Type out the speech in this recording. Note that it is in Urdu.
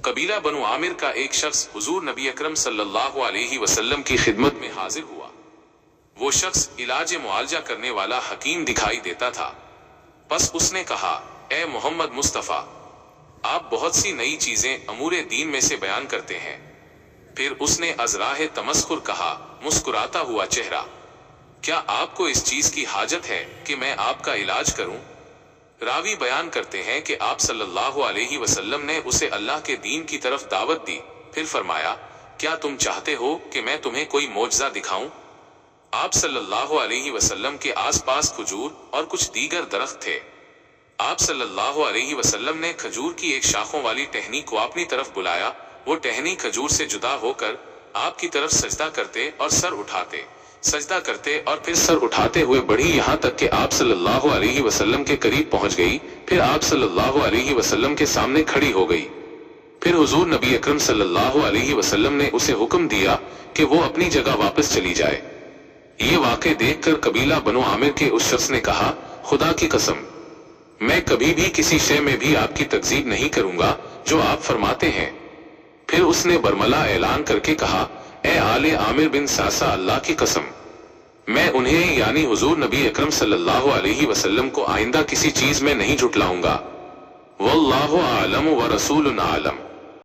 قبیلہ بنو عامر کا ایک شخص حضور نبی اکرم صلی اللہ علیہ وسلم کی خدمت میں حاضر ہوا۔ وہ شخص علاج معالجہ کرنے والا حکیم دکھائی دیتا تھا۔ پس اس نے کہا، اے محمد مصطفیٰ، آپ بہت سی نئی چیزیں امور دین میں سے بیان کرتے ہیں۔ پھر اس نے از راہ تمسخر کہا، مسکراتا ہوا چہرہ، کیا آپ کو اس چیز کی حاجت ہے کہ میں آپ کا علاج کروں؟ راوی بیان کرتے ہیں کہ آپ صلی اللہ علیہ وسلم نے اسے اللہ کے دین کی طرف دعوت دی، پھر فرمایا، کیا تم چاہتے ہو کہ میں تمہیں کوئی معجزہ دکھاؤں؟ آپ صلی اللہ علیہ وسلم کے آس پاس کھجور اور کچھ دیگر درخت تھے۔ آپ صلی اللہ علیہ وسلم نے کھجور کی ایک شاخوں والی ٹہنی کو اپنی طرف بلایا۔ وہ ٹہنی کھجور سے جدا ہو کر آپ کی طرف سجدہ کرتے اور سر اٹھاتے، سجدہ کرتے اور پھر سر اٹھاتے ہوئے بڑھی، یہاں تک کہ آپ صلی اللہ علیہ وسلم کے قریب پہنچ گئی، پھر آپ صلی اللہ علیہ وسلم کے سامنے کھڑی ہو گئی۔ پھر حضور نبی اکرم صلی اللہ علیہ وسلم نے اسے حکم دیا کہ وہ اپنی جگہ واپس چلی جائے۔ یہ واقعہ دیکھ کر قبیلہ بنو عامر کے اس شخص نے کہا، خدا کی قسم، میں کبھی بھی کسی شے میں بھی آپ کی تکذیب نہیں کروں گا جو آپ فرماتے ہیں۔ پھر اس نے برملا اعلان کر کے کہا، اے آل عامر بن ساسا، اللہ کی قسم، میں انہیں یعنی حضور نبی اکرم صلی اللہ علیہ وسلم کو آئندہ کسی چیز میں نہیں جھٹلاؤں گا۔ واللہ اعلم ورسول اعلم۔